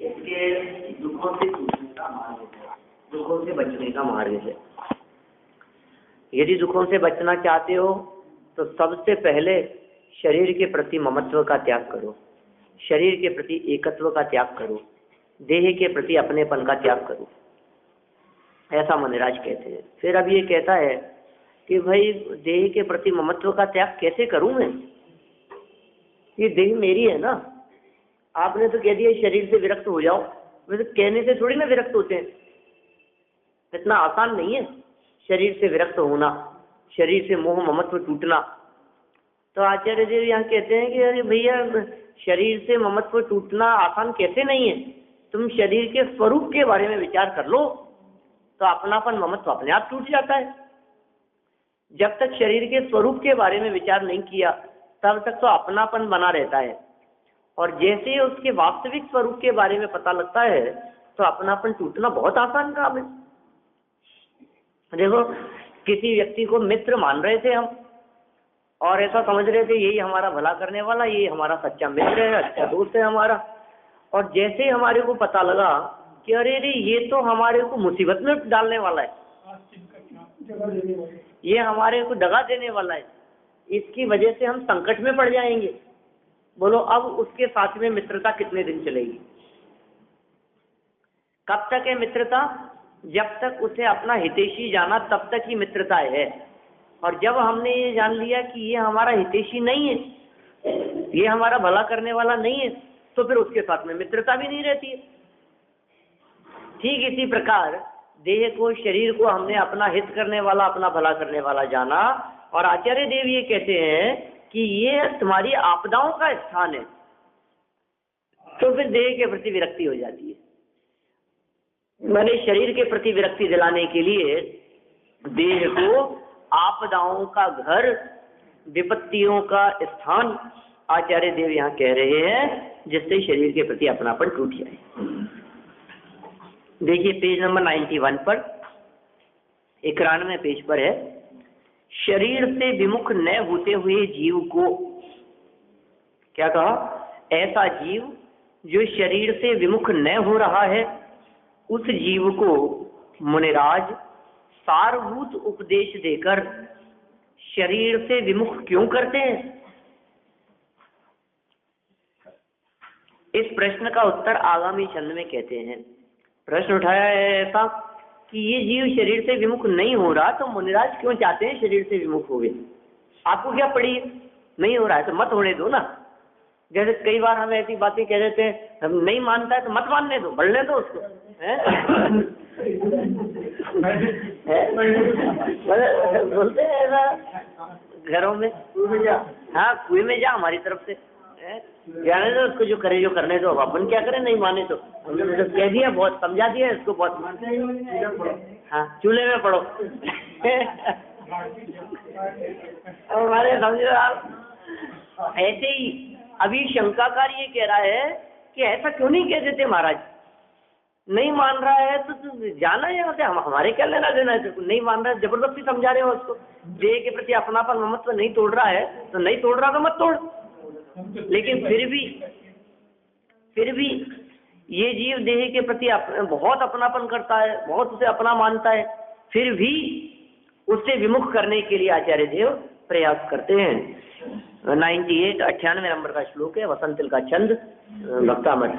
इसके दुखों से छूटने का मार्ग है, दुखों से बचने का मार्ग है। यदि दुखों से बचना चाहते हो तो सबसे पहले शरीर के प्रति ममत्व का त्याग करो, शरीर के प्रति एकत्व का त्याग करो, देह के प्रति अपनेपन का त्याग करो, ऐसा मुनिराज कहते हैं। फिर अब ये कहता है कि भाई देह के प्रति ममत्व का त्याग कैसे करूं मैं, ये देह मेरी है ना। आपने तो कह दिया शरीर से विरक्त हो जाओ, वैसे कहने से थोड़ी ना विरक्त होते हैं, इतना आसान नहीं है शरीर से विरक्त होना, शरीर से मोह ममत्व टूटना। तो आचार्य देव यहाँ कहते हैं कि अरे भैया शरीर से ममत्व टूटना आसान कैसे नहीं है, तुम शरीर के स्वरूप के बारे में विचार कर लो तो अपनापन ममत्व अपने आप टूट जाता है। जब तक शरीर के स्वरूप के बारे में विचार नहीं किया तब तक तो अपनापन बना रहता है, और जैसे ही उसके वास्तविक स्वरूप के बारे में पता लगता है तो अपनापन टूटना बहुत आसान काम है। देखो किसी व्यक्ति को मित्र मान रहे थे हम और ऐसा समझ रहे थे यही हमारा भला करने वाला, यही हमारा सच्चा मित्र है, अच्छा दोस्त है हमारा, और जैसे ही हमारे को पता लगा कि अरे रे ये तो हमारे को मुसीबत में डालने वाला है, ये हमारे को दगा देने वाला है, इसकी वजह से हम संकट में पड़ जाएंगे, बोलो अब उसके साथ में मित्रता कितने दिन चलेगी? कब तक है मित्रता? जब तक उसे अपना हितैषी जाना तब तक ही मित्रता है। और जब हमने ये जान लिया कि ये हमारा हितैषी नहीं है, ये हमारा भला करने वाला नहीं है, तो फिर उसके साथ में मित्रता भी नहीं रहती है। ठीक इसी प्रकार देह को, शरीर को हमने अपना हित करने वाला, अपना भला करने वाला जाना, और आचार्य देव ये कहते हैं कि ये तुम्हारी आपदाओं का स्थान है, तो फिर देह के प्रति विरक्ति हो जाती है। मैंने शरीर के प्रति विरक्ति दिलाने के लिए देह को आपदाओं का घर, विपत्तियों का स्थान आचार्य देव यहाँ कह रहे हैं, जिससे शरीर के प्रति अपनापन टूट जाए। देखिए पेज नंबर 91 पर, 91वें पेज पर है, शरीर से विमुख न होते हुए जीव को, क्या कहा? ऐसा जीव जो शरीर से विमुख न हो रहा है उस जीव को मुनिराज सारभूत उपदेश देकर शरीर से विमुख क्यों करते हैं? इस प्रश्न का उत्तर आगामी छंद में कहते हैं। प्रश्न उठाया है ऐसा कि ये जीव शरीर से विमुख नहीं हो रहा तो मुनिराज क्यों चाहते हैं शरीर से विमुख हो गए? आपको क्या पड़ी? नहीं हो रहा है तो मत होने दो ना। जैसे कई बार हम ऐसी बातें कह देते हैं, हम नहीं मानता है तो मत मानने दो, बढ़ने दो उसको, बोलते हैं ऐसा घरों में, हाँ कुएं में जा हमारी तरफ से, जाने दो उसको, जो करे जो करने दो, अपन क्या करें नहीं माने तो। हमने तो कह दिया, बहुत समझा दिया इसको, बहुत, हाँ चूल्हे में पड़ो। हमारे समझो आप, ऐसे ही अभी शंकाकार ये कह रहा है कि ऐसा क्यों नहीं कह देते महाराज, नहीं मान रहा है तो जाना है यहाँ से, हमारे क्या लेना देना है? नहीं मान रहा है, जबरदस्ती समझा रहे हो उसको। देह के प्रति अपनापन ममत्व नहीं तोड़ रहा है तो नहीं तोड़ रहा तो मत तोड़, लेकिन फिर भी ये जीव देह के प्रति बहुत अपनापन करता है, बहुत उसे अपना मानता है, फिर भी उससे विमुख करने के लिए आचार्य देव प्रयास करते हैं। 98 नंबर का श्लोक है, वसंतिल का छंद, भक्तामठ।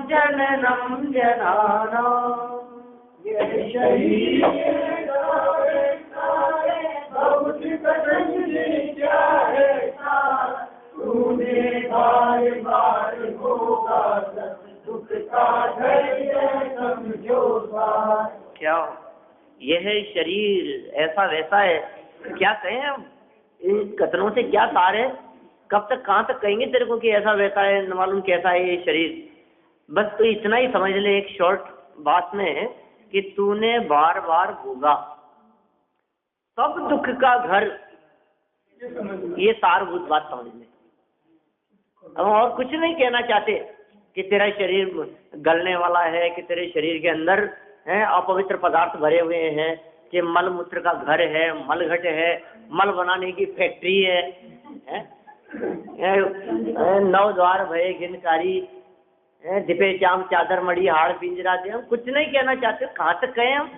जननम जनानां क्या यह शरीर ऐसा वैसा है? क्या कहें हम, इन कथनों से क्या सार है? कब तक कहाँ तक कहेंगे तेरे को कि ऐसा वैसा है, न मालूम कैसा है ये शरीर। बस तो इतना ही समझ ले एक शॉर्ट बात में कि तूने बार बार भोगा सब दुख का घर, ये सारभूत बात समझ में। अब और कुछ नहीं कहना चाहते कि तेरा शरीर गलने वाला है, कि तेरे शरीर के अंदर है अपवित्र पदार्थ भरे हुए हैं, कि मल मूत्र का घर है, मलघट है, मल बनाने की फैक्ट्री है, नौ द्वार भये घिनकारी, दिपे चाम चादर मड़ी हाड़ पिंजरा दे। हम कुछ नहीं कहना चाहते, कहाँ तक कहें हम,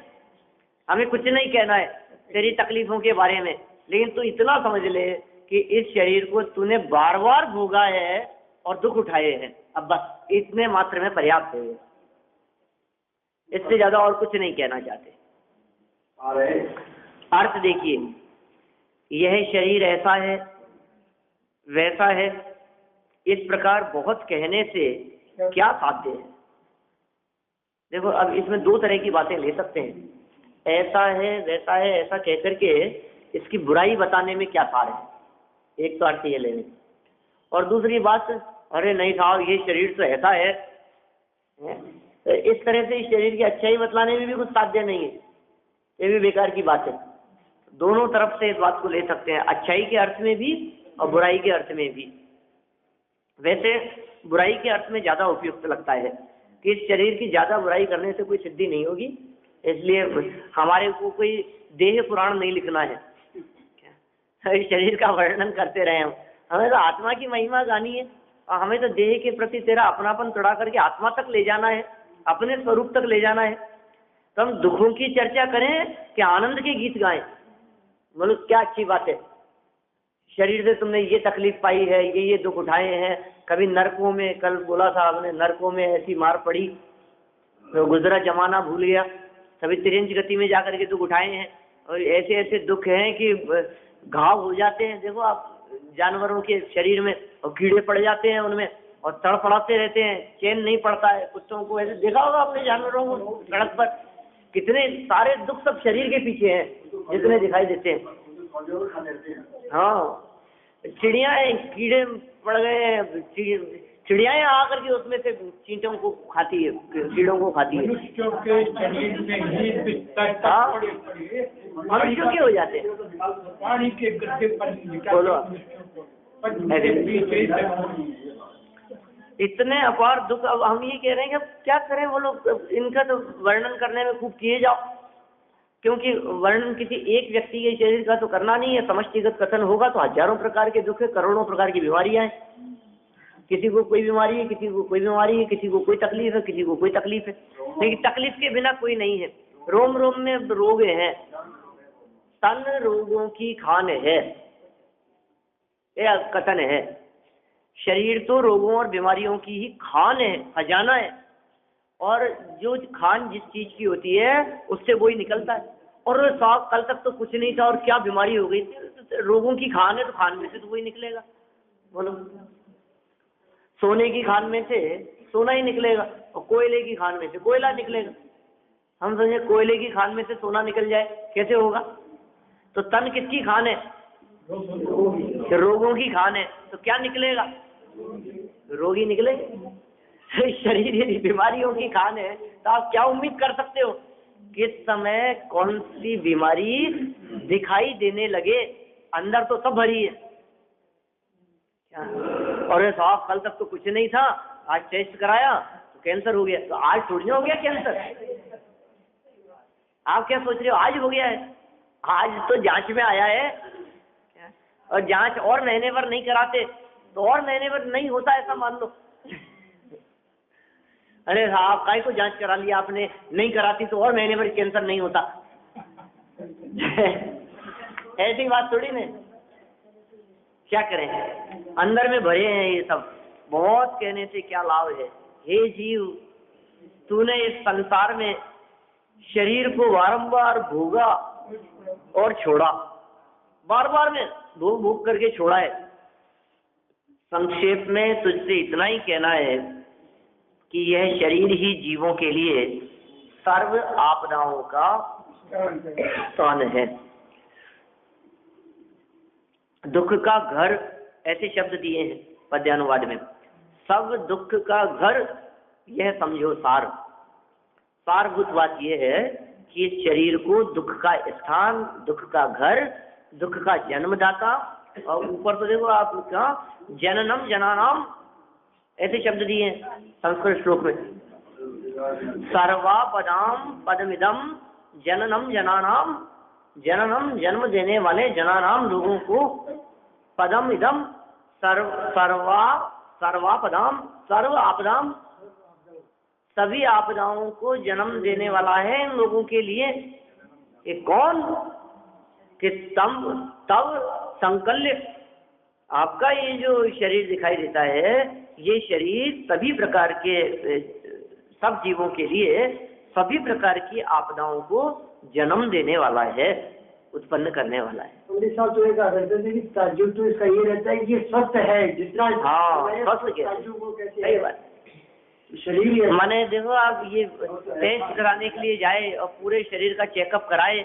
हमें कुछ नहीं कहना है तेरी तकलीफों के बारे में। लेकिन तू इतना समझ ले कि इस शरीर को तूने बार बार भोगा है और दुख उठाए हैं, अब बस इतने मात्र में पर्याप्त है, इससे ज्यादा और कुछ नहीं कहना चाहते। अर्थ देखिए, यह शरीर ऐसा है वैसा है, इस प्रकार बहुत कहने से क्या साध्य है। देखो अब इसमें दो तरह की बातें ले सकते हैं, ऐसा है वैसा है ऐसा कहकर के इसकी बुराई बताने में क्या सार है, एक तो अर्थ ये लेने, और दूसरी बात अरे नहीं साहब ये शरीर तो ऐसा है, तो इस तरह से इस शरीर की अच्छाई बतलाने में भी कुछ साध्य नहीं है, ये भी बेकार की बात है। दोनों तरफ से इस बात को ले सकते हैं, अच्छाई के अर्थ में भी और बुराई के अर्थ में भी। वैसे बुराई के अर्थ में ज्यादा उपयुक्त लगता है कि इस शरीर की ज्यादा बुराई करने से कोई सिद्धि नहीं होगी, इसलिए हमारे को कोई देह पुराण नहीं लिखना है, इस शरीर का वर्णन करते रहे हम, हमें तो आत्मा की महिमा गानी है और हमें तो देह के प्रति तेरा अपनापन चढ़ा करके आत्मा तक ले जाना है, अपने स्वरूप तक ले जाना है। तो हम दुखों की चर्चा करें कि आनंद के गीत गाएं, बोलो क्या अच्छी बात है, शरीर से तुमने ये तकलीफ पाई है, ये दुख उठाए हैं, कभी नरकों में, कल बोला था आपने नरकों में ऐसी मार पड़ी तो गुजरा जमाना भूल गया, सभी तिरंज गति में जाकर के दुख उठाए हैं, और ऐसे ऐसे दुख हैं कि घाव हो जाते हैं। देखो आप जानवरों के शरीर में और कीड़े पड़ जाते हैं उनमें और तड़फड़ाते रहते हैं, चैन नहीं पड़ता है। कुत्तों को ऐसे देखा होगा अपने जानवरों को सड़क पर, कितने सारे दुख सब शरीर के पीछे हैं जितने दिखाई देते हैं। हाँ चिड़िया कीड़े पड़ गए, चिड़ियाएं आकर के उसमें से चींटों को खाती है, कीड़ों को खाती है। मनुष्यों के हो जाते हैं, बोलो इतने अपार दुख। अब हम ये कह रहे हैं कि अब क्या करें, वो लोग इनका तो वर्णन करने में खूब किए जाओ, क्योंकि वर्णन किसी एक व्यक्ति के शरीर का तो करना नहीं है, समष्टिगत कथन होगा तो हजारों प्रकार के दुख है, करोड़ों प्रकार की बीमारियां हैं, किसी को कोई बीमारी है, किसी को कोई बीमारी है, किसी को कोई तकलीफ है, किसी को कोई तकलीफ है, लेकिन तकलीफ के बिना कोई नहीं है। रोम रोम में रोग हैं, तन रोगों की खान है, यह कथन है। शरीर तो रोगों और बीमारियों की ही खान है, खजाना है, और जो खान जिस चीज की होती है उससे वही निकलता है। और साहब कल तक तो कुछ नहीं था और क्या बीमारी हो गई, रोगों की खान है तो खान में से तो वही निकलेगा। बोलो सोने की खान में से सोना ही निकलेगा और कोयले की खान में से कोयला निकलेगा। हम समझे कोयले की खान में से सोना निकल जाए, कैसे होगा? तो तन किसकी खान है? रोगों की खान है, तो क्या निकलेगा? रोगी निकलेगा। शरीर यदि बीमारियों की खान है तो आप क्या उम्मीद कर सकते हो किस समय कौन सी बीमारी दिखाई देने लगे? अंदर तो सब भरी है। और साहब कल तक तो कुछ नहीं था, आज टेस्ट कराया तो कैंसर हो गया, तो आज थोड़ी ना हो गया कैंसर। आप क्या सोच रहे हो आज हो गया है? आज तो जांच में आया है, और जांच और महीने भर नहीं कराते तो और महीने भर नहीं होता, ऐसा मान लो। अरे साहब काहे को जांच करा लिया आपने, नहीं कराती तो और महीने भर कैंसर नहीं होता। ऐसी बात थोड़ी ना। क्या करें, अंदर में भरे हैं ये सब, बहुत कहने से क्या लाभ है। हे जीव, तूने इस संसार में शरीर को बारंबार भोगा और छोड़ा, बार बार में भोग भोग करके छोड़ा है। संक्षेप में तुझसे इतना ही कहना है कि यह शरीर ही जीवों के लिए सर्व आपदाओं का स्थान है। दुख का घर ऐसे शब्द दिए हैं पद्यानुवाद में, सब दुख का घर, यह समझो सार। सारभूत बात यह है कि इस शरीर को दुख का स्थान, दुख का घर, दुख का जन्मदाता और ऊपर तो देखो आप कहाँ जननम जनानाम ऐसे शब्द दिए हैं संस्कृत श्लोक में। सर्वापदाम पदमिदम जननम जनानाम, जननम जन्म देने वाले, जनानाम लोगों को, पदम इदम सर्वापदाम सर्व आपदाम सभी आपदाओं को जन्म देने वाला है इन लोगों के लिए। ये कौन कि तब संकल्य आपका ये जो शरीर दिखाई देता है, ये शरीर सभी प्रकार के सब जीवों के लिए सभी प्रकार की आपदाओं को जन्म देने वाला है, उत्पन्न करने वाला है। तो इसका ये रहता है कि ये स्वस्थ है जितना, हाँ स्वस्थ सही बात। शरीर माने देखो आप ये टेस्ट कराने के लिए जाए और पूरे शरीर का चेकअप कराए,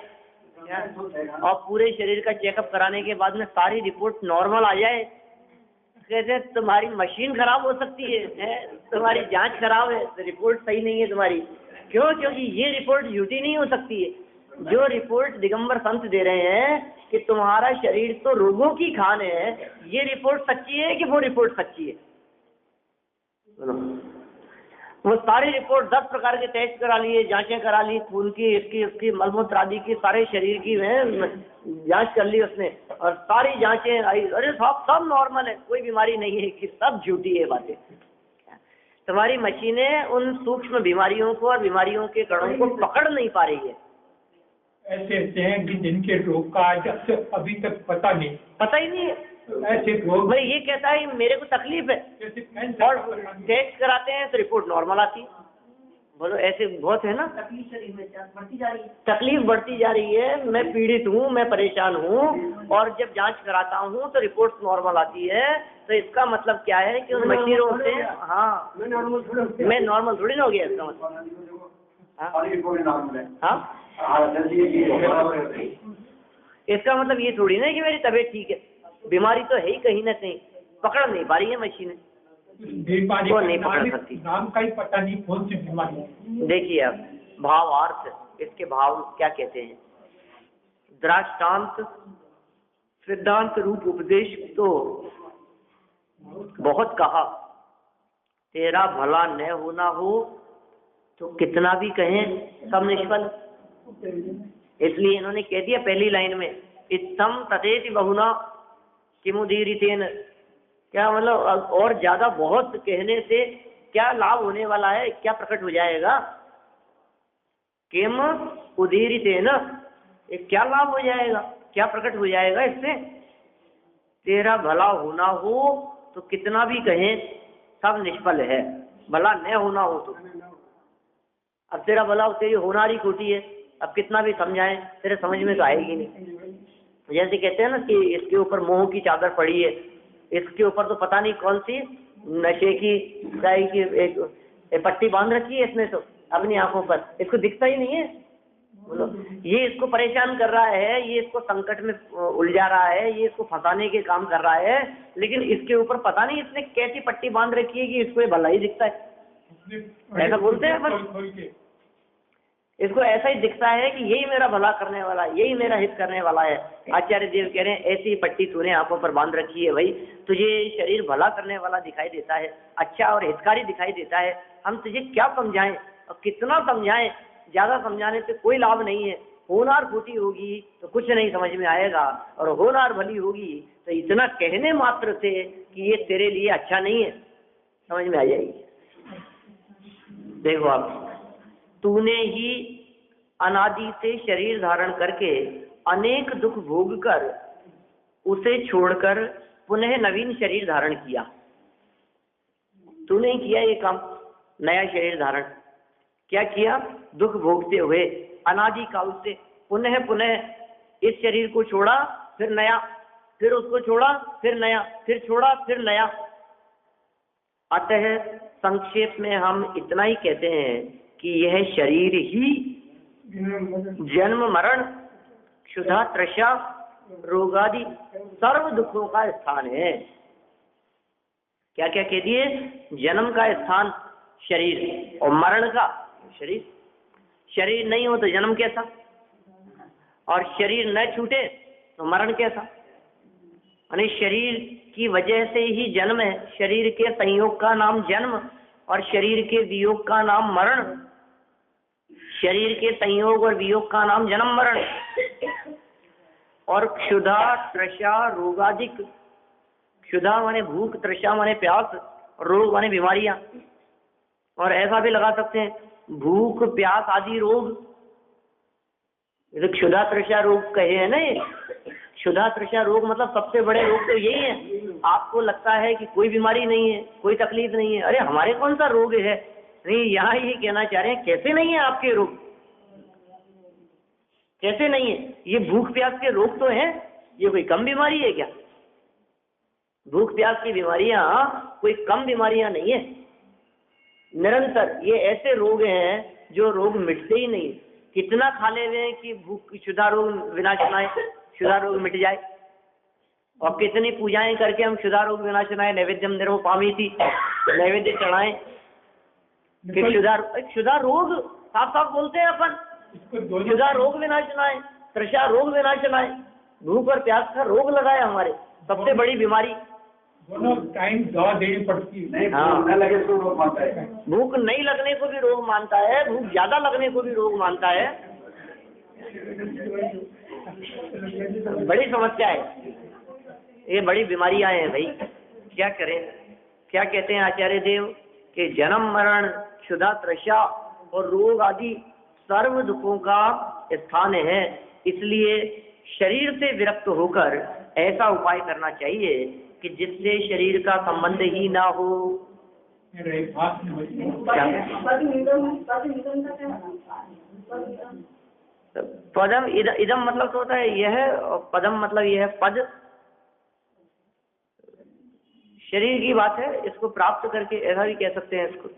और पूरे शरीर का चेकअप कराने के बाद में सारी रिपोर्ट नॉर्मल आ जाए, कहते तुम्हारी मशीन खराब हो सकती है, तुम्हारी जांच खराब है, रिपोर्ट सही नहीं है तुम्हारी। क्यों? क्योंकि ये रिपोर्ट झूठी नहीं हो सकती है। जो रिपोर्ट दिगंबर संत दे रहे हैं कि तुम्हारा शरीर तो रोगों की खान है, ये रिपोर्ट सच्ची है कि वो रिपोर्ट सच्ची है? वो सारी रिपोर्ट 10 प्रकार के टेस्ट करा लिए, जांचें करा ली, खून की, इसकी मलमूत्र आदि की, सारे शरीर की जांच कर ली उसने, और सारी जांचें आई, अरे सब नॉर्मल है, कोई बीमारी नहीं है, कि सब झूठी है बातें। तुम्हारी मशीनें उन सूक्ष्म बीमारियों को और बीमारियों के कणों को पकड़ नहीं पा रही है। ऐसे हैं कि जिनके रोग का आज अभी तक पता ही नहीं है। ऐसे लोग भाई ये कहता है मेरे को तकलीफ है, और टेस्ट कराते हैं तो रिपोर्ट नॉर्मल आती है। बोलो ऐसे बहुत है ना, तकलीफ शरीर में बढ़ती जा रही है, तकलीफ बढ़ती जा रही है, मैं पीड़ित हूँ, मैं परेशान हूँ, और जब जांच कराता हूँ तो रिपोर्ट नॉर्मल आती है। तो इसका मतलब क्या है कि उन मशीनों से, हाँ मैं नॉर्मल थोड़ी ना हो गया, इसका मतलब हाँ इसका मतलब ये थोड़ी ना कि मेरी तबीयत ठीक है, बीमारी तो है ही कहीं ना कहीं, पकड़ नहीं पा रही है मशीनें, वो नहीं पकड़ सकती। नाम का ही पता नहीं कौन सी बीमारी। देखिए अब भावार्थ, इसके भाव क्या कहते हैं? दृष्टांत सिद्धांत रूप उपदेश तो बहुत कहा, तेरा भला न होना हो तो कितना भी कहें सब निष्फल। इसलिए इन्होंने कह दिया पहली लाइन में, इत्थम तथेति बहुना किमुदीरितेन, क्या मतलब और ज्यादा बहुत कहने से क्या लाभ होने वाला है, क्या प्रकट हो जाएगा? किम उदीरितेन, क्या लाभ हो जाएगा, क्या प्रकट हो जाएगा इससे? तेरा भला होना हो तो कितना भी कहें सब निष्फल है, भला न होना हो तो। अब तेरा भला, तेरी होनारी खोटी है, अब कितना भी समझाएं तेरे समझ में तो आएगी नहीं। जैसे कहते हैं ना कि इसके ऊपर मोह की चादर पड़ी है, इसके ऊपर तो पता नहीं कौन सी नशे की चाय की एक पट्टी बांध रखी है इसने तो अपनी आंखों पर, इसको दिखता ही नहीं है। बोलो ये इसको परेशान कर रहा है, ये इसको संकट में उलझा रहा है, ये इसको फंसाने के काम कर रहा है, लेकिन इसके ऊपर पता नहीं इसने कैसी पट्टी बांध रखी है कि इसको ये भला ही दिखता है। ऐसा बोलते हैं बस, इसको ऐसा ही दिखता है कि यही मेरा भला करने वाला है, यही मेरा हित करने वाला है। आचार्य देव कह रहे हैं ऐसी पट्टी तूने आंखों पर बांध रखी है भाई, तुझे शरीर भला करने वाला दिखाई देता है, अच्छा और हितकारी दिखाई देता है, हम तुझे क्या समझाएं और कितना समझाएं, ज्यादा समझाने से कोई लाभ नहीं है। होनार खोटी होगी तो कुछ नहीं समझ में आएगा, और होनार भली होगी तो इतना कहने मात्र से कि ये तेरे लिए अच्छा नहीं है समझ में आ जाएगी। देखो आप, तूने ही अनादि से शरीर धारण करके अनेक दुख भोग कर उसे छोड़कर पुनः नवीन शरीर धारण किया। तूने ही किया ये काम, नया शरीर धारण क्या किया? दुख भोगते हुए अनादि काल से पुनः पुनः इस शरीर को छोड़ा, फिर नया, फिर उसको छोड़ा, फिर नया, फिर छोड़ा, फिर नया। अतः संक्षेप में हम इतना ही कहते हैं कि यह शरीर ही जन्म मरण क्षुधा तृषा रोगादि सर्व दुखों का स्थान है। क्या क्या कह दिए? जन्म का स्थान शरीर, और मरण का शरीर। शरीर नहीं हो तो जन्म कैसा, और शरीर न छूटे तो मरण कैसा? यानी शरीर की वजह से ही जन्म है, शरीर के संयोग का नाम जन्म और शरीर के वियोग का नाम मरण। शरीर के संयोग और वियोग का नाम जन्म मरण। और क्षुधा तृषा रोगादिक, क्षुधा माने भूख, तृषा माने प्यास, रोग माने बीमारियां। और ऐसा भी लगा सकते हैं भूख प्यास आदि रोग, तो क्षुधा तृषा रोग कहे हैं ना। क्षुधा तृषा रोग मतलब सबसे बड़े रोग तो यही है। आपको लगता है कि कोई बीमारी नहीं है, कोई तकलीफ नहीं है, अरे हमारे कौन सा रोग है? नहीं, यहाँ ये कहना चाह रहे हैं कैसे नहीं है आपके रोग, कैसे नहीं है? ये भूख प्यास के रोग तो हैं, ये कोई कम बीमारी है क्या? भूख प्यास की बीमारियां कोई कम बीमारियां नहीं है, निरंतर ये ऐसे रोग हैं जो रोग मिटते ही नहीं। कितना खा ले हुए कि भूख क्षुधा रोग विनाशनाय, क्षुधा रोग मिट जाए, और कितनी पूजाएं करके हम क्षुधा रोग विनाशनाय नैवेद्यम निर्वपामी थी, नैवेद्य चढ़ाएं कि क्षुधा रोग साफ साफ बोलते हैं अपन, क्षुधा रोग विनाशनाय, तृषा रोग विनाशनाय, भूख और प्यास का रोग लगाए हमारे, सबसे बड़ी बीमारी। दोनों टाइम दवा देनी पड़ती है। हाँ, न लगे तो रोग मानता है। भूख नहीं लगने को भी रोग मानता है, भूख ज्यादा लगने को भी रोग मानता है। बड़ी समस्या है, ये बड़ी बीमारियां हैं भाई, क्या करें? क्या कहते हैं आचार्य देव कि जन्म मरण क्षुधा तृषा और रोग आदि सर्व दुखों का स्थान है। इसलिए शरीर से विरक्त होकर ऐसा उपाय करना चाहिए कि जिससे शरीर का संबंध ही ना हो। पदम इदम मतलब तो होता है यह, और पदम मतलब यह है पद, शरीर की बात है, इसको प्राप्त करके ऐसा भी कह सकते हैं इसको।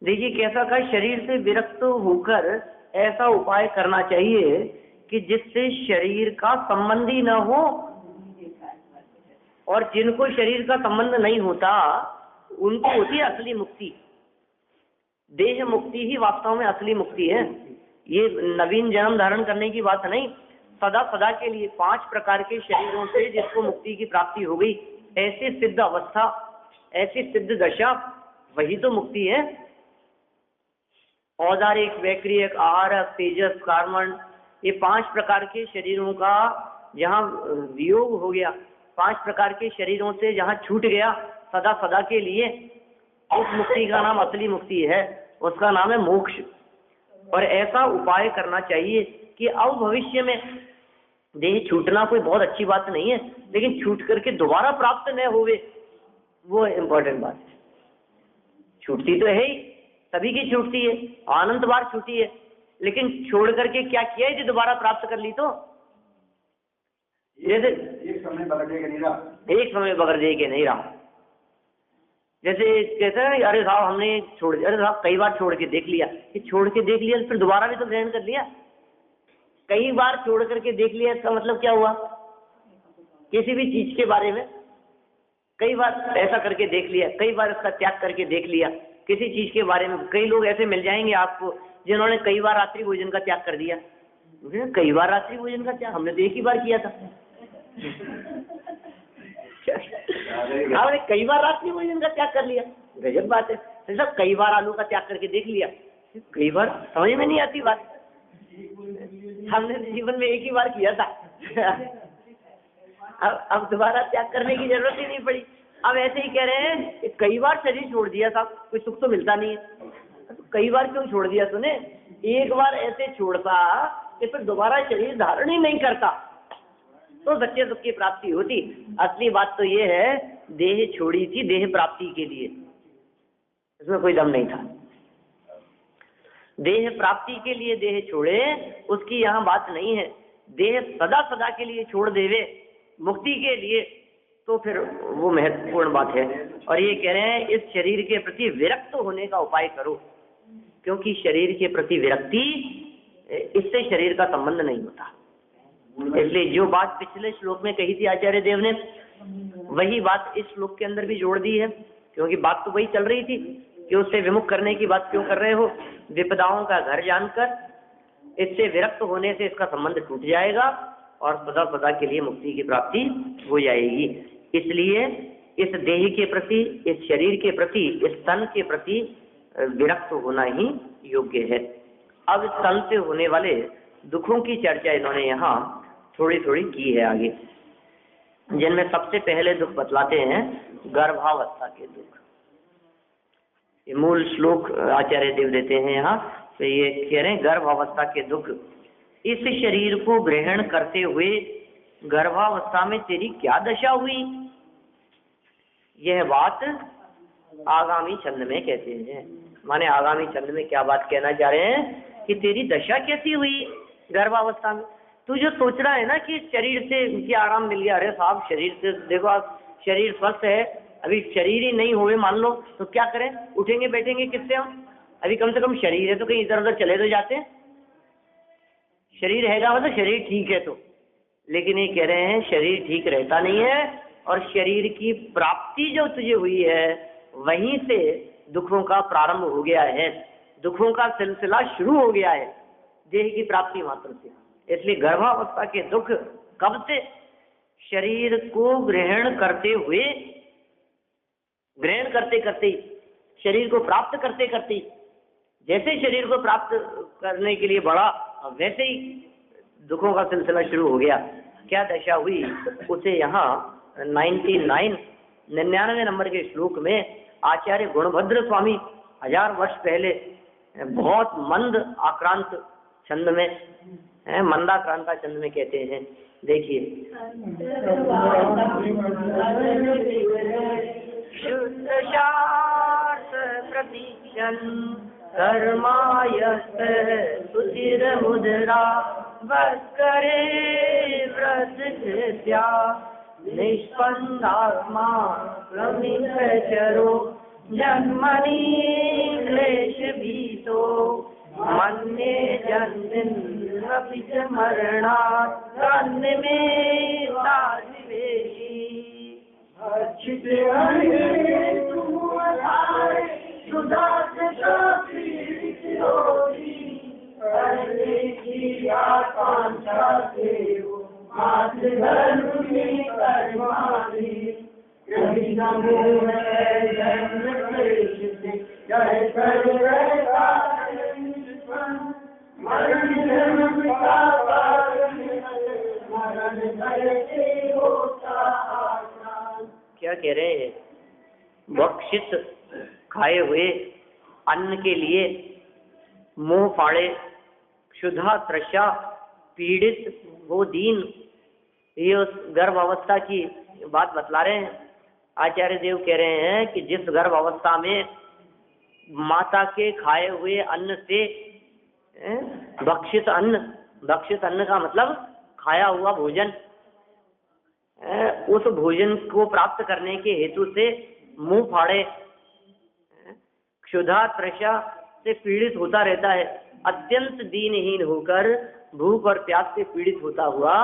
देखिए कैसा का शरीर से विरक्त होकर ऐसा उपाय करना चाहिए कि जिससे शरीर का संबंध ही न हो। और जिनको शरीर का संबंध नहीं होता उनको होती है असली मुक्ति। देह मुक्ति ही वास्तव में असली मुक्ति है। ये नवीन जन्म धारण करने की बात नहीं, सदा सदा के लिए 5 प्रकार के शरीरों से जिसको मुक्ति की प्राप्ति हो गई, ऐसी सिद्ध अवस्था, ऐसी सिद्ध दशा, वही तो मुक्ति है। औदारिक, वैक्रियक, आहारक, तेजस, कार्मण, ये 5 प्रकार के शरीरों का जहाँ वियोग हो गया, 5 प्रकार के शरीरों से जहाँ छूट गया सदा सदा के लिए, उस मुक्ति का नाम असली मुक्ति है, उसका नाम है मोक्ष। और ऐसा उपाय करना चाहिए कि अब भविष्य में देह छूटना कोई बहुत अच्छी बात नहीं है, लेकिन छूट करके दोबारा प्राप्त न होवे, वो इम्पोर्टेंट बात है। छूटती तो है ही, सभी की छूटती है, अनंत बार छूटी है, लेकिन छोड़ करके क्या किया है जो दोबारा प्राप्त कर ली? तो जैसे एक समय बगड़ दे के नहीं रहा, एक समय बगैर दे के नहीं रहा। जैसे कहते हैं अरे साहब हमने छोड़ दिया, अरे साहब कई बार छोड़ के देख लिया, कि छोड़ के देख लिया फिर दोबारा भी तो ग्रहण कर लिया। कई बार छोड़ करके देख लिया, इसका मतलब क्या हुआ? किसी भी चीज के बारे में कई बार ऐसा करके देख लिया, कई बार इसका त्याग करके देख लिया। किसी चीज के बारे में कई लोग ऐसे मिल जाएंगे आपको जिन्होंने कई बार रात्रि भोजन का त्याग कर दिया। कई बार रात्रि भोजन का त्याग, हमने तो एक ही बार किया था। आपने कई बार रात्रि भोजन का त्याग कर लिया, गजब बात है। सब कई बार आलू का त्याग करके देख लिया, कई बार समझ में नहीं आती बात, हमने जीवन में एक ही बार किया था। अब दोबारा त्याग करने की जरूरत ही नहीं पड़ी। अब ऐसे ही कह रहे हैं कि कई बार शरीर छोड़ दिया था, कोई सुख तो मिलता नहीं है, तो कई बार क्यों छोड़ दिया तूने? एक बार ऐसे छोड़ता कि फिर दोबारा शरीर धारण ही नहीं करता तो सच्चे सुख की प्राप्ति होती। असली बात तो ये है, देह छोड़ी थी देह प्राप्ति के लिए, इसमें कोई दम नहीं था। देह प्राप्ति के लिए देह छोड़े, उसकी यहाँ बात नहीं है। देह सदा सदा के लिए छोड़ देवे मुक्ति के लिए, तो फिर वो महत्वपूर्ण बात है। और ये कह रहे हैं इस शरीर के प्रति विरक्त होने का उपाय करो, क्योंकि शरीर के प्रति विरक्ति, इससे शरीर का संबंध नहीं होता। इसलिए जो बात पिछले श्लोक में कही थी आचार्य देव ने, वही बात इस श्लोक के अंदर भी जोड़ दी है, क्योंकि बात तो वही चल रही थी कि उससे विमुख करने की बात क्यों कर रहे हो? विपदाओं का घर जानकर इससे विरक्त होने से इसका संबंध टूट जाएगा और सदा सदा के लिए मुक्ति की प्राप्ति हो जाएगी। इसलिए इस देह के प्रति, इस शरीर के प्रति, इस तन के प्रति विरक्त होना ही योग्य है। अब तन से होने वाले दुखों की चर्चा इन्होंने यहाँ थोड़ी थोड़ी की है आगे, जिनमें सबसे पहले दुख बतलाते हैं गर्भावस्था के दुख। ये मूल श्लोक आचार्य देव देते हैं यहाँ, तो ये कह रहे हैं गर्भावस्था के दुख। इस शरीर को ग्रहण करते हुए गर्भावस्था में तेरी क्या दशा हुई, यह बात आगामी छंद में कहते हैं। माने आगामी छंद में क्या बात कहना चाह रहे हैं कि तेरी दशा कैसी हुई गर्भावस्था में। तू जो सोच रहा है ना कि शरीर से क्या आराम मिल गया, अरे साहब शरीर से देखो, आप शरीर स्वस्थ है, अभी शरीर ही नहीं हुए मान लो तो क्या करें, उठेंगे बैठेंगे किससे हम, अभी कम से कम शरीर है तो कहीं इधर उधर चले तो जाते हैं, शरीर हैगा मतलब शरीर ठीक है तो। लेकिन ये कह रहे हैं शरीर ठीक रहता नहीं है, और शरीर की प्राप्ति जो तुझे हुई है वहीं से दुखों का प्रारंभ हो गया है, दुखों का सिलसिला शुरू हो गया है देह की प्राप्ति मात्र से। इसलिए गर्भावस्था के दुख कब से, शरीर को ग्रहण करते हुए, ग्रहण करते करते, शरीर को प्राप्त करते करते, जैसे शरीर को प्राप्त करने के लिए बढ़ा वैसे ही दुखों का सिलसिला शुरू हो गया। क्या दशा हुई उसे यहाँ 99 नंबर के श्लोक में आचार्य गुणभद्र स्वामी 1000 वर्ष पहले बहुत मंद आक्रांत छंद में, मंदाक्रांता छंद में कहते हैं। देखिए, शुद्ध शास्त्र प्रतीक्षण कर्मायस्त सुचिर मुद्रा वस्करे प्रसिद्ध्या निष्पन्नात्मा प्रमितचरो जन्मनि क्लेश भीतो मन्ये जन्मिन्नपि च मरणात् तन्मे तादिवेशी अच्छिते क्या कह रहे हैं, बक्षित खाए हुए अन्न के लिए मुंह फाड़े, क्षुधा तृषा पीड़ित वो दीन, ये उस गर्भ अवस्था की बात बतला रहे हैं। आचार्य देव कह रहे हैं कि जिस गर्भ अवस्था में माता के खाए हुए अन्न से भक्षित अन्न का मतलब खाया हुआ भोजन, उस भोजन को प्राप्त करने के हेतु से मुंह फाड़े, क्षुधा तृषा से पीड़ित होता रहता है, अत्यंत दीनहीन होकर भूख और प्यास से पीड़ित होता हुआ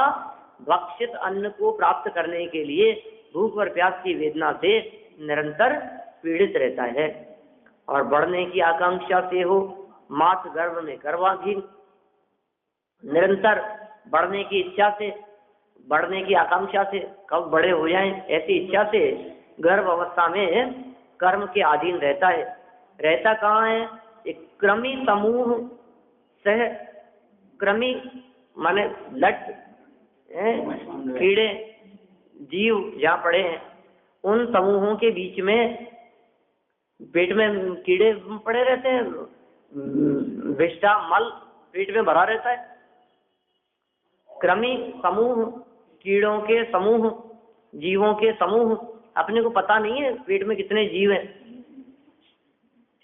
भक्षित अन्न को प्राप्त करने के लिए भूख और प्यास की वेदना से निरंतर पीड़ित रहता है, और बढ़ने की आकांक्षा से हो मात गर्भ में गर्भाधीन, निरंतर बढ़ने की इच्छा से, बढ़ने की आकांक्षा से, कब बड़े हो जाएं ऐसी इच्छा से गर्भ अवस्था में कर्म के अधीन रहता है। रहता कहाँ है, एक क्रमी समूह सह, क्रमी माने लट कीड़े जीव जहाँ पड़े हैं उन समूहों के बीच में, पेट में कीड़े पड़े रहते हैं, विष्ठा मल पेट में भरा रहता है। क्रमी समूह, कीड़ों के समूह, जीवों के समूह, अपने को पता नहीं है पेट में कितने जीव हैं,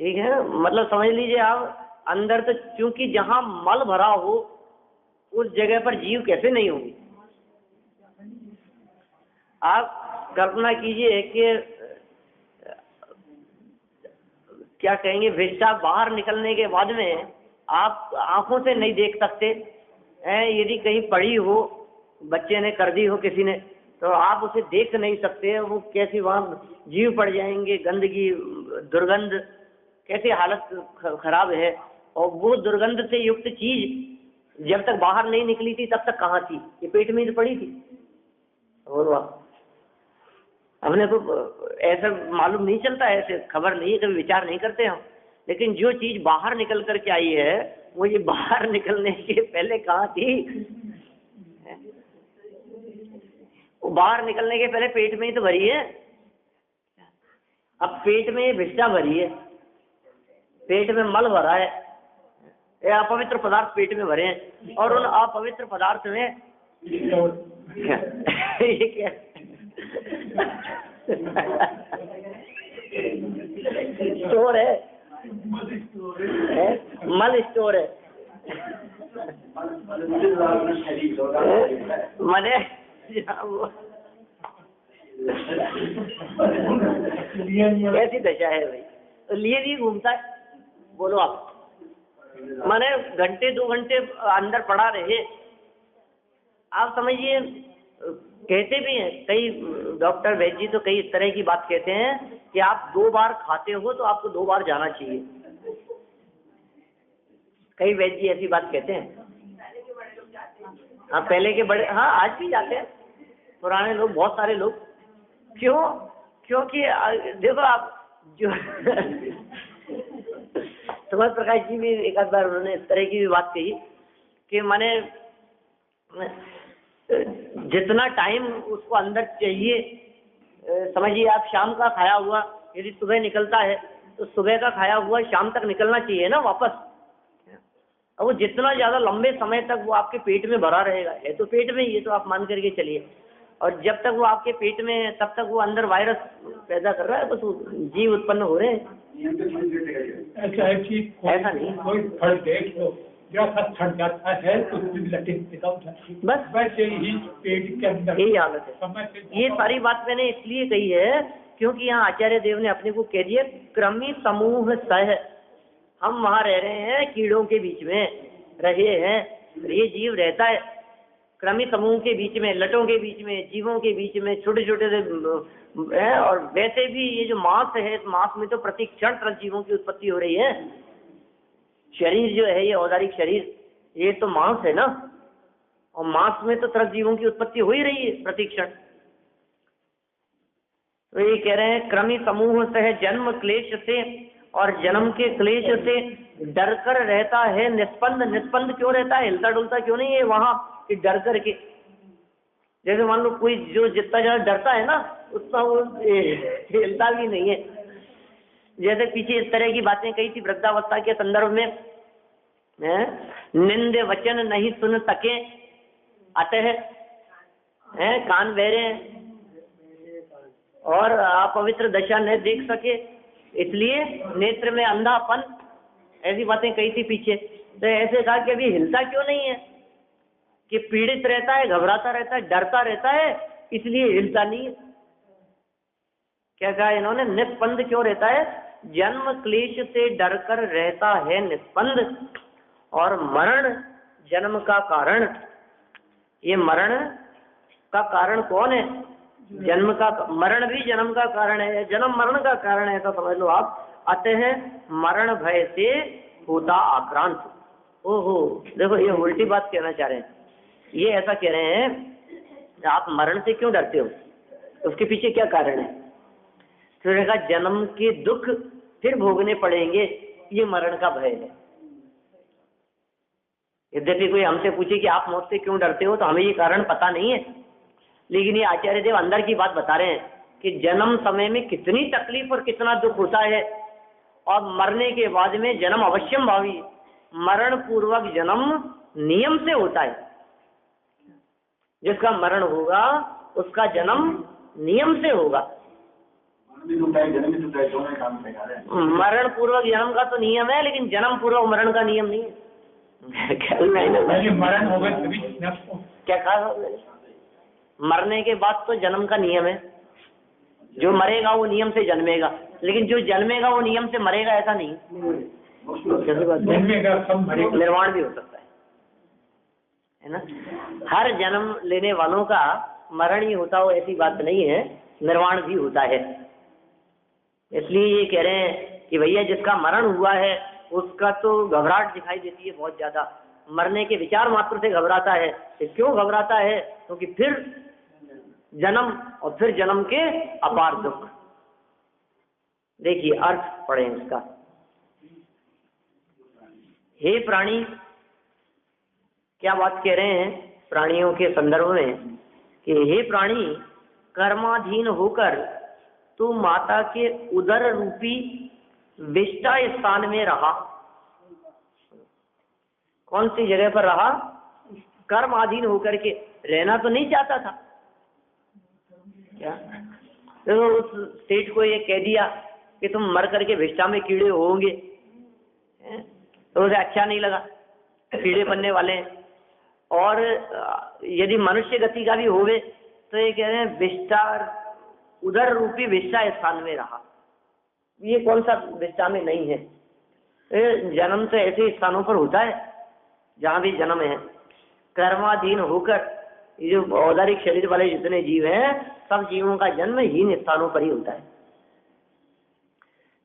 ठीक है, मतलब समझ लीजिए आप, अंदर तो क्योंकि जहां मल भरा हो उस जगह पर जीव कैसे नहीं होंगे। आप कल्पना कीजिए कि क्या कहेंगे, विष्ठा बाहर निकलने के बाद में आप आंखों से नहीं देख सकते, यदि कहीं पड़ी हो, बच्चे ने कर दी हो किसी ने, तो आप उसे देख नहीं सकते, वो कैसी वहाँ जीव पड़ जाएंगे, गंदगी दुर्गंध, कैसी हालत खराब है, और वो दुर्गंध से युक्त चीज जब तक बाहर नहीं निकली थी तब तक कहाँ थी? ये पेट में ही तो पड़ी थी। और वाह, हमने को ऐसा मालूम नहीं चलता, ऐसे खबर नहीं, कभी विचार नहीं करते हम। लेकिन जो चीज बाहर निकल करके आई है वो ये बाहर निकलने के पहले कहाँ थी? वो बाहर निकलने के पहले पेट में ही तो भरी है। अब पेट में भिष्टा भरी है, पेट में मल भरा है, ये अपवित्र पदार्थ पेट में भरे हैं, और उन अपवित्र पदार्थ में ये क्या स्टोर है, मल स्टोर है। मने ऐसी दशा है भाई, तो लिए भी घूमता है। बोलो आप, माने घंटे 2 घंटे अंदर पड़ा रहे, आप समझिए। कहते भी हैं कई डॉक्टर वैद्य जी, तो कई इस तरह की बात कहते हैं कि आप 2 बार खाते हो तो आपको 2 बार जाना चाहिए। कई वैद्य जी ऐसी बात कहते हैं। हाँ, पहले के बड़े, हाँ आज भी जाते हैं पुराने लोग, बहुत सारे लोग। क्यों? क्योंकि देखो आप जो सुभाष प्रकाश जी भी एक आध बार उन्होंने इस तरह की भी बात कही कि माने जितना टाइम उसको अंदर चाहिए, समझिए आप शाम का खाया हुआ यदि सुबह निकलता है तो सुबह का खाया हुआ शाम तक निकलना चाहिए ना वापस। अब वो जितना ज्यादा लंबे समय तक वो आपके पेट में भरा रहेगा, है तो पेट में ही, ये तो आप मान करके चलिए, और जब तक वो आपके पेट में है तब तक वो अंदर वायरस पैदा कर रहा है, बस जीव उत्पन्न हो रहे हैं। ऐसा नहीं, कोई फल देख लो जैसा छट जाता है तो बस वैसे ही पेट के अंदर यही हालत है। ये सारी बात मैंने इसलिए कही है क्योंकि यहाँ आचार्य देव ने अपने को कह दिया क्रमी समूह सह। हम वहाँ रह रहे हैं, कीड़ों के बीच में रहे हैं, ये जीव रहता है क्रमी समूह के बीच में, लटों के बीच में, जीवों के बीच में, छोटे छोटे से है। और वैसे भी ये जो मांस है, इस मांस में तो प्रतिक्षण तरह जीवों की उत्पत्ति हो रही है। शरीर जो है, ये औदारिक शरीर, ये तो मांस है ना, और मांस में तो तरह जीवों की उत्पत्ति हो ही रही है प्रतिक्षण। तो ये कह रहे हैं क्रमी समूह से है, जन्म क्लेश से और जन्म के क्लेश से डर कर रहता है निष्पंद। निष्पंद क्यों रहता है? हिलता डुलता क्यों नहीं है वहां कि डर कर के? जैसे मान लो कोई जो जितना ज्यादा डरता है ना उतना वो हिलता भी नहीं है। जैसे पीछे इस तरह की बातें कही थी वृद्धावस्था के संदर्भ में, निंदे वचन नहीं सुन सके अतः कान बहरे और अपवित्र दशा न देख सके, इसलिए नेत्र में अंधापन, ऐसी बातें कही थी पीछे। तो ऐसे कहा कि अभी हिलता क्यों नहीं है? कि पीड़ित रहता है, घबराता रहता है, डरता रहता है, इसलिए हिलता नहीं है। क्या कहा इन्होंने? निष्पंद क्यों रहता है? जन्म क्लेश से डर कर रहता है निष्पंद, और मरण जन्म का कारण। ये मरण का कारण कौन है? जन्म का, मरण भी जन्म का कारण है, जन्म मरण का कारण है, ऐसा समझ लो आप। अतः मरण भय से होता आक्रांत। ओहो, देखो ये उल्टी बात कहना चाह रहे हैं। ये ऐसा कह रहे हैं आप मरण से क्यों डरते हो, उसके पीछे क्या कारण है? तो देखा जन्म के दुख फिर भोगने पड़ेंगे, ये मरण का भय है। यद्यपि कोई हमसे पूछे कि आप मौत से क्यों डरते हो, तो हमें ये कारण पता नहीं है, लेकिन ये आचार्य देव अंदर की बात बता रहे हैं कि जन्म समय में कितनी तकलीफ और कितना दुख होता है, और मरने के बाद में जन्म अवश्यम भावी, मरण पूर्वक जन्म नियम से होता है। जिसका मरण होगा उसका जन्म नियम से होगा। मरण पूर्वक जन्म का तो नियम है, लेकिन जन्म पूर्वक मरण का नियम नहीं है। मरण होगा क्या कहा? मरने के बाद तो जन्म का नियम है, जो मरेगा वो नियम से जन्मेगा, लेकिन जो जन्मेगा वो नियम से मरेगा ऐसा नहीं। निर्वाण भी हो सकता है ना। हर जन्म लेने वालों का मरण ही होता हो ऐसी बात नहीं है, निर्वाण भी होता है। इसलिए ये कह रहे हैं कि भैया जिसका मरण हुआ है उसका तो घबराहट दिखाई देती है बहुत ज्यादा, मरने के विचार मात्र से घबराता है। तो क्यों घबराता है? क्योंकि फिर जन्म और फिर जन्म के अपार दुख। देखिए अर्थ पढ़ें इसका। हे प्राणी, क्या बात कह रहे हैं प्राणियों के संदर्भ में कि हे प्राणी, कर्माधीन होकर तू माता के उदर रूपी विष्टा स्थान में रहा। कौन सी जगह पर रहा? कर्माधीन होकर के। रहना तो नहीं चाहता था क्या? तो उस सेठ को ये कह दिया कि तुम मर करके विष्टा में कीड़े होंगे, तो उसे अच्छा नहीं लगा, कीड़े बनने वाले हैं। और यदि मनुष्य गति का भी होवे तो ये कह रहे हैं विष्टा, उधर रूपी विष्टा स्थान में रहा। ये कौन सा विष्टा में नहीं है? जन्म तो ऐसे स्थानों पर होता है जहां भी जन्म है। कर्माधीन होकर ये जो औदारिक शरीर वाले जितने जीव हैं, सब जीवों का जन्म हीन स्थानों पर ही होता है।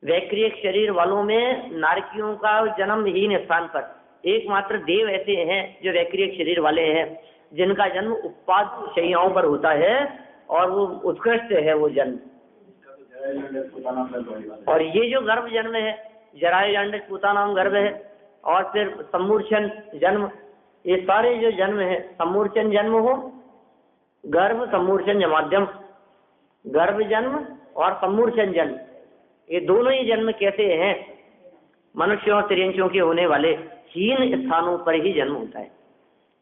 वैक्रियक शरीर वालों में नारकियों का जन्म हीन स्थान पर। एकमात्र देव ऐसे हैं जो वैक्रियक शरीर वाले हैं, जिनका जन्म उत्पाद शैयाओं पर होता है और वो उत्कृष्ट है वो जन्म। और ये जो गर्भ जन्म है, जरायुजंड पूतानाम गर्भ है, और फिर सम्मूर्छन जन्म, ये सारे जो जन्म है, सम्मूर्छन जन्म हो, गर्भ सम्मूर्छन माध्यम, गर्भ जन्म और सम्मूर्छन जन्म, ये दोनों ही जन्म कैसे हैं? मनुष्यों और तिर्यंशियों के होने वाले हीन स्थानों पर ही जन्म होता है,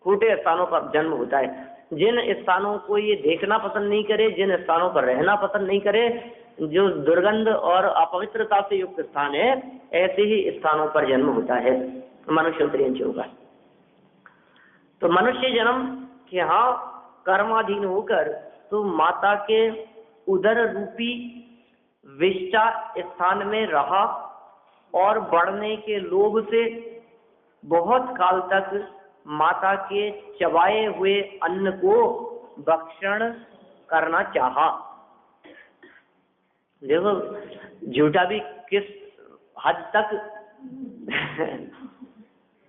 खोटे स्थानों पर जन्म होता है। जिन स्थानों को ये देखना पसंद नहीं करे, जिन स्थानों पर रहना पसंद नहीं करे, जो दुर्गंध और अपवित्रता से युक्त स्थान है, ऐसे ही स्थानों पर जन्म होता है मनुष्य और तिर्यंशियों का। तो मनुष्य जन्म के यहाँ कर्माधीन होकर तो माता के उदर रूपी विष्टा स्थान में रहा और बढ़ने के लोभ से बहुत काल तक माता के चबाए हुए अन्न को भक्षण करना चाहा। देखो झूठा भी किस हद तक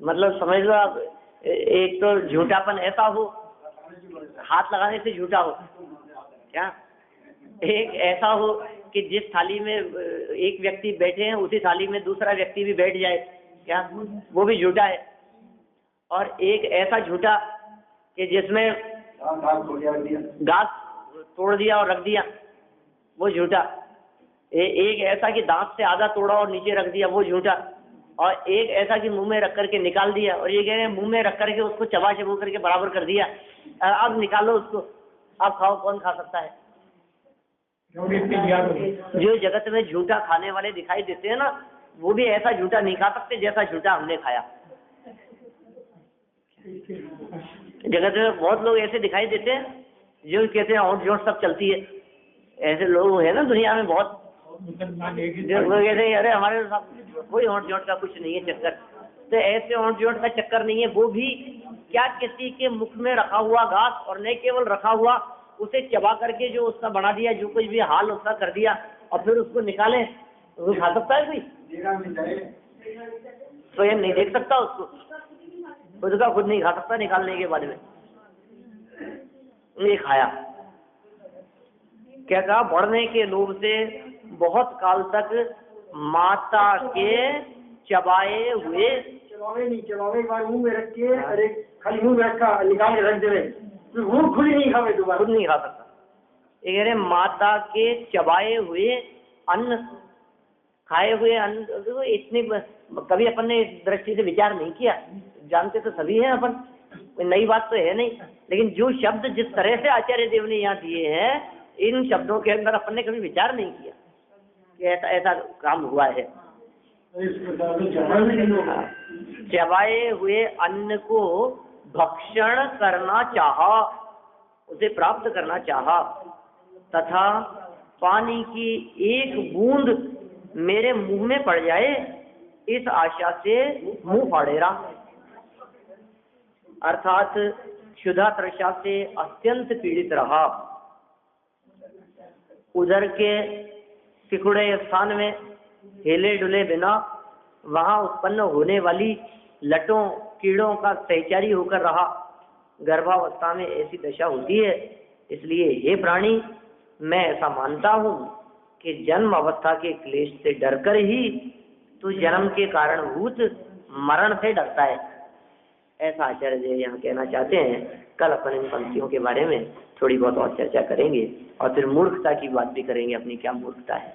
मतलब समझ लो आप, एक तो झूठापन ऐसा हो, हाथ लगाने से झूठा हो क्या, एक ऐसा हो कि जिस थाली में एक व्यक्ति बैठे हैं उसी थाली में दूसरा व्यक्ति भी बैठ जाए क्या, वो भी झूठा है। और एक ऐसा झूठा कि जिसमें घास तोड़ दिया और रख दिया, वो झूठा। एक ऐसा कि दांत से आधा तोड़ा और नीचे रख दिया, वो झूठा। और एक ऐसा कि मुंह में रख करके निकाल दिया, और ये कह रहे हैं मुंह में रख करके उसको चबा चबो करके बराबर कर दिया, अब निकालो उसको, अब खाओ, कौन खा सकता है? जो जगत में झूठा खाने वाले दिखाई देते हैं ना, वो भी ऐसा झूठा नहीं खा सकते जैसा झूठा हमने खाया। जगत में बहुत लोग ऐसे दिखाई देते हैं जो कहते हैं होंठ जोट सब चलती है, ऐसे लोग है ना दुनिया में बहुत, जो कहते हैं अरे हमारे कोई होंठ जोट का कुछ नहीं है चक्कर। तो ऐसे होंठ जोट का चक्कर नहीं है, वो भी क्या किसी के मुख में रखा हुआ घास, और नहीं केवल रखा हुआ, उसे चबा करके जो उसका बना दिया, जो कुछ भी हाल उसका कर दिया, और फिर उसको निकाले, वो खा सकता है कोई? स्वयं नहीं देख सकता उसको, खुद का खुद नहीं खा सकता निकालने के बाद में। ये खाया, क्या कहा? बढ़ने के लोभ से बहुत काल तक माता के चबाए हुए, चबावे बार मुंह में रख के, अरे खाली मुंह में रखा, निकाल के रख दे, वो खुद नहीं खावे, दोबारा खुद नहीं खा सकता। ये कह रहे माता के चबाए हुए अन्न, खाए हुए अन्न, तो इतनी कभी अपन ने इस दृष्टि से विचार नहीं किया, जानते तो सभी हैं अपन, कोई नई बात तो है नहीं, लेकिन जो शब्द जिस तरह से आचार्य देव ने यहाँ दिए हैं, इन शब्दों के अंदर अपन ने कभी विचार नहीं किया कि ऐसा ऐसा काम हुआ है। चबाए हुए अन्न को भक्षण करना चाहा, उसे प्राप्त करना चाहा, तथा पानी की एक बूंद मेरे मुंह में पड़ जाए, इस आशा से मुंह फाड़े रहा। अर्थात क्षुधा तृषा से अत्यंत पीड़ित रहा। उधर के सिकुड़े स्थान में हिले डुले बिना वहां उत्पन्न होने वाली लटों कीड़ों का सहचारी होकर रहा, गर्भावस्था में ऐसी दशा होती है। इसलिए हे प्राणी, मैं ऐसा मानता हूँ कि जन्म अवस्था के क्लेश से डरकर ही तू जन्म के कारणभूत मरण से डरता है। ऐसा आचार्य जी यहाँ कहना चाहते हैं। कल अपन इन पंक्तियों के बारे में थोड़ी बहुत और चर्चा करेंगे और फिर मूर्खता की बात भी करेंगे, अपनी क्या मूर्खता है।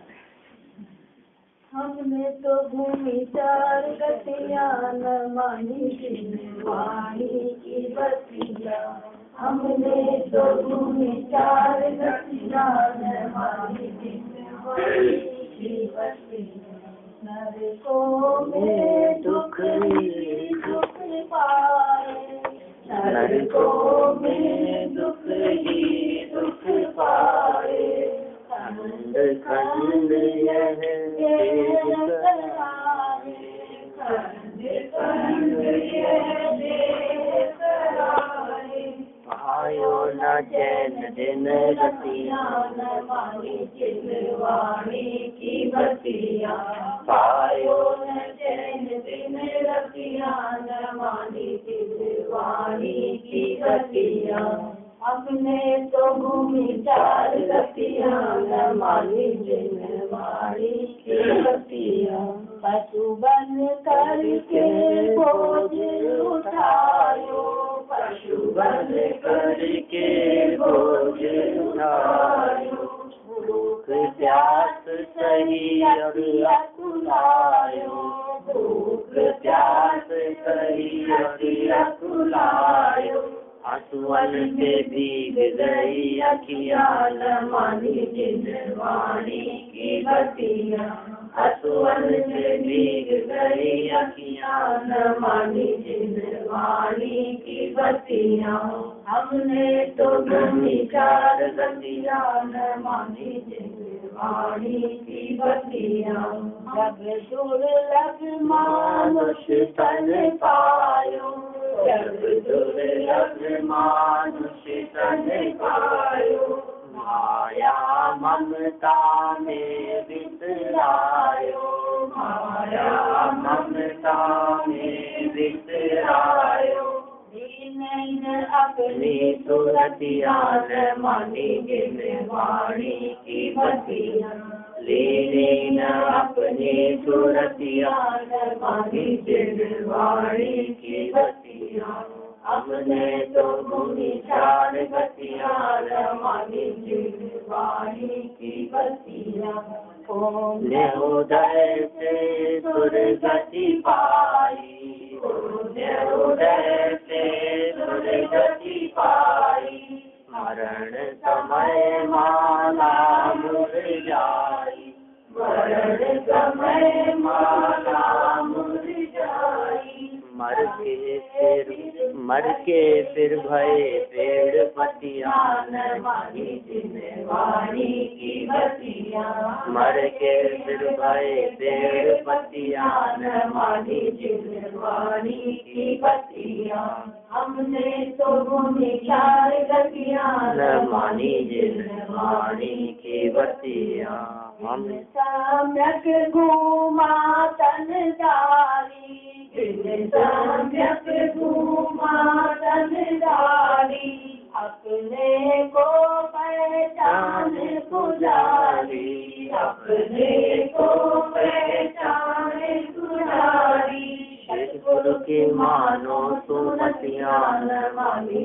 हमने तो भूमि चार गतियां न मानी वाणी की बतिया, हमने तो भूमि चार गतियां न मानी वाणी की बतिया, नरकों में दुख ही दुख पाए, नरकों में दुख ही दुख पाए, खंड खंड यह देह कराए, खंड खंड यह देह कराए, आयो न चैन दिन रतियां न मानी वाणी की बतिया, पायो न चैन दिन रतियां न मानी वाणी की बतिया, हमने तो भूमि चार गतियां न मानी वाणी की बतिया, पशु बन करके बोझ उठायो, पशु बन करके बोझ उठायो, भूख प्यास सही और अकुलायो, भूख प्यास सही और अकुलायो, आंसुअन से भीग गई अखियां न मानी वाणी की बतिया, आंसुअन से भीग गई अखियां न मानी वाणी की बतिया, हमने तो भूमि चार गतियां न मानी वाणी की बतिया, जब दुर्लभ मानुष तन पायो, जब दुर्लभ मानुष तन पायो, माया ममता में बिसरायो, माया ममता में बिसरायो, दीन अपनी सूरतिया न मानी वाणी की बतिया, लीन अपनी सूरतिया न मानी वाणी की बतिया, हमने तो भूमि चार गतियां न मानी वाणी की बतिया, पुण्य उदय से दुर्गति पाई, पुण्य उदय से दुर्गति पाई, मरण समय माला मुरझाई, मरण समय माला मुरझाई, मर के फिर भय पेड़ पतियां न मानी वाणी की बतिया, मर के फिर भय पेड़ पतियां न मानी वाणी की बतिया, हमने तो भूमि चार गतियां न मानी वाणी की बतिया, हम सम्यक घूमा तन दारी, सम्यक घूमा तन दारी, अपने को पहचान पुजारी, अपने को पहचान पुजारी, सतगुरु की मानो सुमतियां न मानी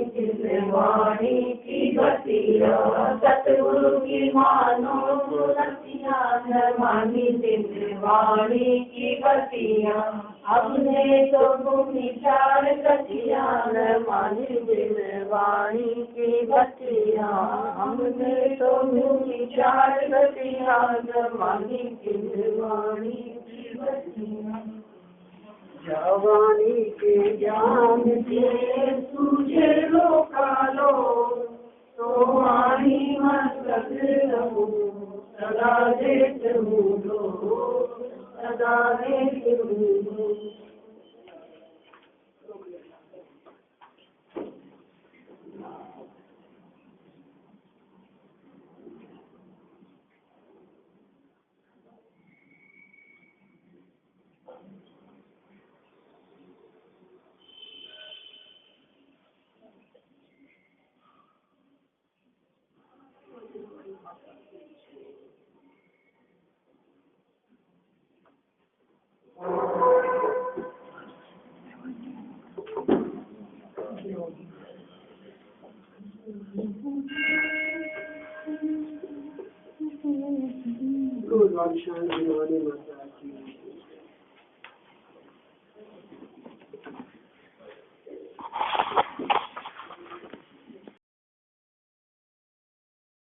वाणी की बतिया, सतगुरु की मानो सुमतियां न मानी वाणी की बतिया, हमने तो भूमि चार गतियां न मानी वाणी की बतिया, हमने तो भूमि चार गतियां न मानी वाणी की बतिया, जवानी के जान से सूझे लो कालो, तो वाणी मस्तक रहूं सदा देत हूँ, सदा देत हूँ। द्वादशायन भगवानी माता